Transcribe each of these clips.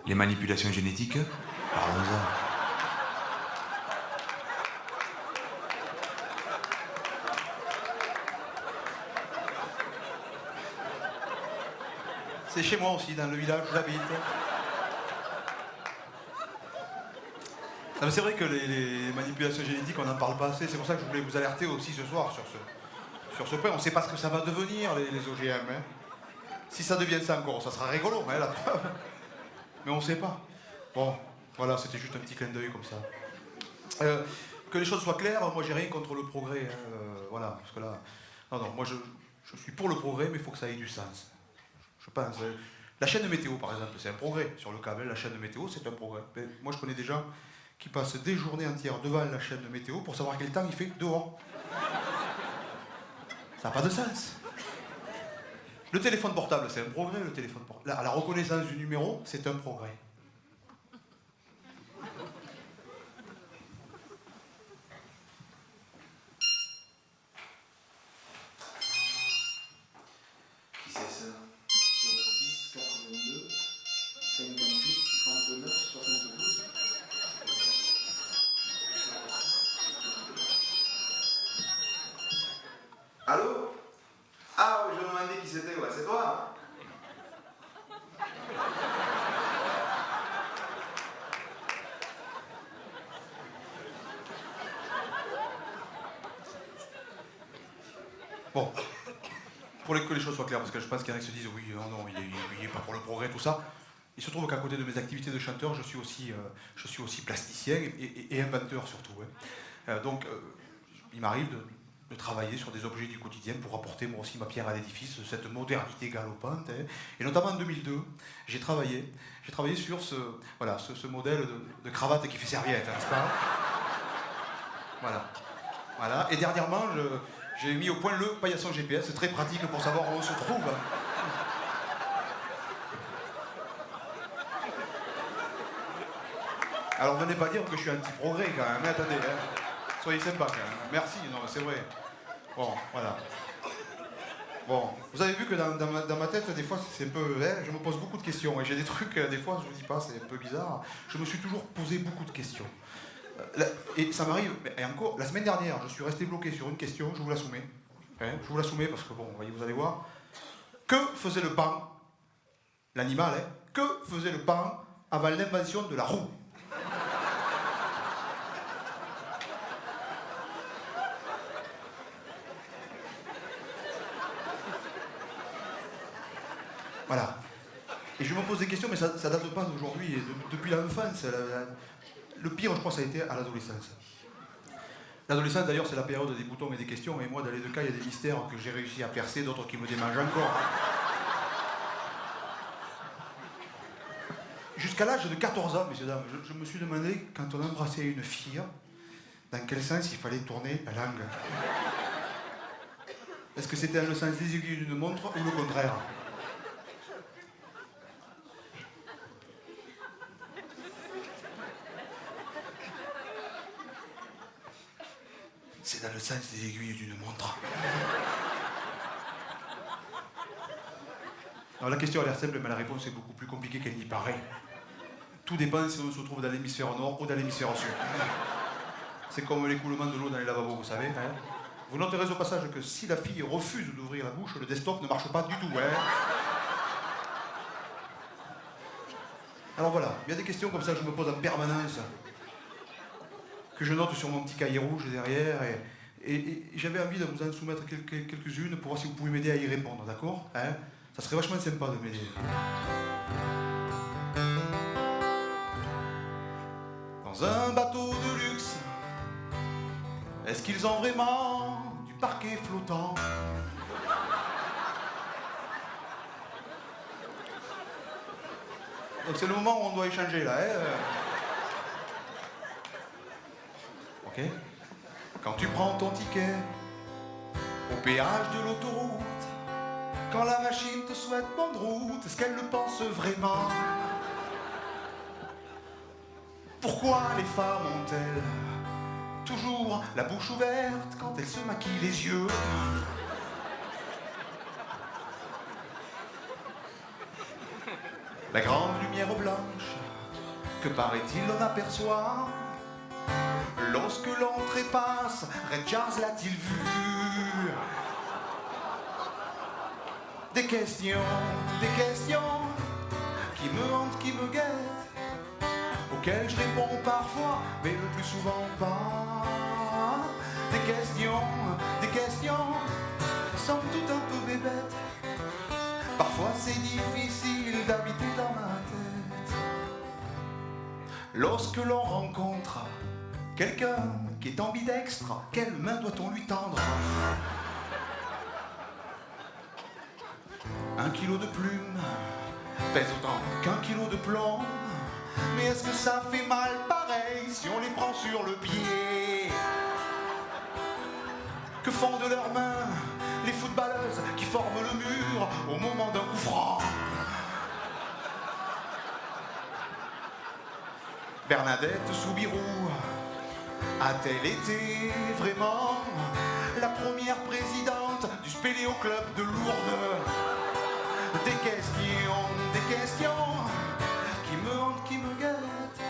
Les manipulations génétiques? Parlons-en. C'est chez moi aussi, dans le village où j'habite. Non, mais c'est vrai que les manipulations génétiques, on n'en parle pas assez. C'est pour ça que je voulais vous alerter aussi ce soir sur ce point. On ne sait pas ce que ça va devenir, les OGM. Hein. Si ça devient ça encore, ça sera rigolo, hein, la preuve. Mais on ne sait pas. Bon, voilà, c'était juste un petit clin d'œil comme ça. Que les choses soient claires, moi j'ai rien contre le progrès. Hein, voilà, parce que là... Non, moi je suis pour le progrès, mais il faut que ça ait du sens. Je pense. La chaîne météo, par exemple, c'est un progrès. Sur le câble, la chaîne météo, c'est un progrès. Mais moi je connais des gens qui passent des journées entières devant la chaîne météo pour savoir quel temps il fait dehors. Ça n'a pas de sens. Le téléphone portable, c'est un progrès, le téléphone portable. La reconnaissance du numéro, c'est un progrès. Qui c'est ça? 06 82 58 39 72. Allô? Ah, je me demandais qui c'était, ouais, c'est toi? Bon, pour que les choses soient claires, parce que je pense qu'il y en a qui se disent oui, non, il est pas pour le progrès, tout ça. Il se trouve qu'à côté de mes activités de chanteur, je suis aussi plasticien et inventeur surtout. Hein. Donc, il m'arrive de travailler sur des objets du quotidien pour apporter moi aussi ma pierre à l'édifice de cette modernité galopante. Hein. Et notamment en 2002, j'ai travaillé sur ce modèle de cravate qui fait serviette, n'est-ce pas? Voilà. Et dernièrement, j'ai mis au point le paillasson GPS, c'est très pratique pour savoir où on se trouve. Alors venez pas dire que je suis anti-progrès quand même, mais attendez, hein. Soyez sympa quand même. Merci, non c'est vrai. Bon, voilà. Bon, vous avez vu que dans ma tête, des fois, c'est un peu... Hein, je me pose beaucoup de questions, et j'ai des trucs, des fois, je vous dis pas, c'est un peu bizarre. Je me suis toujours posé beaucoup de questions. Et ça m'arrive, et encore, la semaine dernière, je suis resté bloqué sur une question, je vous la soumets. Hein, je vous la soumets parce que, bon, vous allez voir. Que faisait le paon, l'animal, hein, que faisait le paon avant l'invention de la roue? Voilà. Et je me pose des questions, mais ça date pas d'aujourd'hui, depuis l'enfance. Le pire, je crois, ça a été à l'adolescence. L'adolescence, d'ailleurs, c'est la période des boutons et des questions, et moi, dans les deux cas, il y a des mystères que j'ai réussi à percer, d'autres qui me démangent encore. Jusqu'à l'âge de 14 ans, messieurs, dames, je me suis demandé, quand on embrassait une fille, dans quel sens il fallait tourner la langue. Est-ce que c'était dans le sens des aiguilles d'une montre ou le contraire? C'est dans le sens des aiguilles d'une montre. Alors la question a l'air simple, mais la réponse est beaucoup plus compliquée qu'elle n'y paraît. Tout dépend si on se trouve dans l'hémisphère nord ou dans l'hémisphère sud. C'est comme l'écoulement de l'eau dans les lavabos, vous savez. Hein. Vous noterez au passage que si la fille refuse d'ouvrir la bouche, le desktop ne marche pas du tout. Hein. Alors voilà, il y a des questions comme ça que je me pose en permanence, que je note sur mon petit cahier rouge derrière, et j'avais envie de vous en soumettre quelques-unes pour voir si vous pouvez m'aider à y répondre, d'accord? Hein? Ça serait vachement sympa de m'aider. Dans un bateau de luxe, est-ce qu'ils ont vraiment du parquet flottant? Donc c'est le moment où on doit échanger là, hein? Ok? Quand tu prends ton ticket au péage de l'autoroute, quand la machine te souhaite bonne route, est-ce qu'elle le pense vraiment? Pourquoi les femmes ont-elles toujours la bouche ouverte quand elles se maquillent les yeux? La grande lumière blanche Que paraît-il on aperçoit lorsque l'on trépasse? Ray Charles l'a-t-il vu? Des questions qui me hantent, qui me guettent, auxquelles je réponds parfois, mais le plus souvent pas. Des questions, somme toute un peu bébêtes. Parfois c'est difficile d'habiter dans ma tête. Lorsque l'on rencontre quelqu'un qui est ambidextre, quelle main doit-on lui tendre? 1 kilo de plumes pèse autant qu'1 kilo de plomb. Mais est-ce que ça fait mal pareil si on les prend sur le pied? Que font de leurs mains les footballeuses qui forment le mur au moment d'un coup franc? Bernadette Soubirous a-t-elle été vraiment la première présidente du Spéléo Club de Lourdes? Des questions qui me hantent, qui me guettent,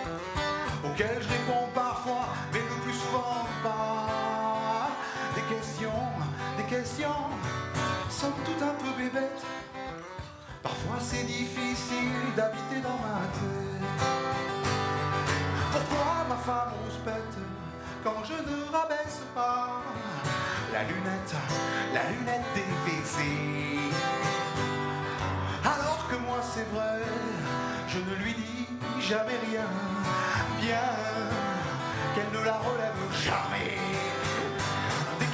auxquelles je réponds parfois, mais le plus souvent pas. Des questions, somme toute un peu bébêtes. Parfois c'est difficile d'habiter dans ma tête. Pourquoi ma femme rouspète quand je ne rabaisse pas la lunette DVC? Alors que moi c'est vrai, je ne lui dis jamais rien, bien qu'elle ne la relève jamais. Des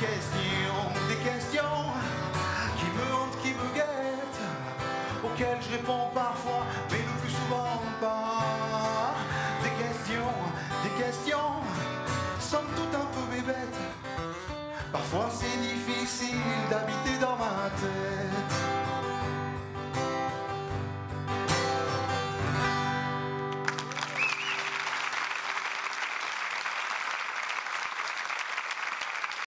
questions qui me hantent, qui me guettent, auxquelles je réponds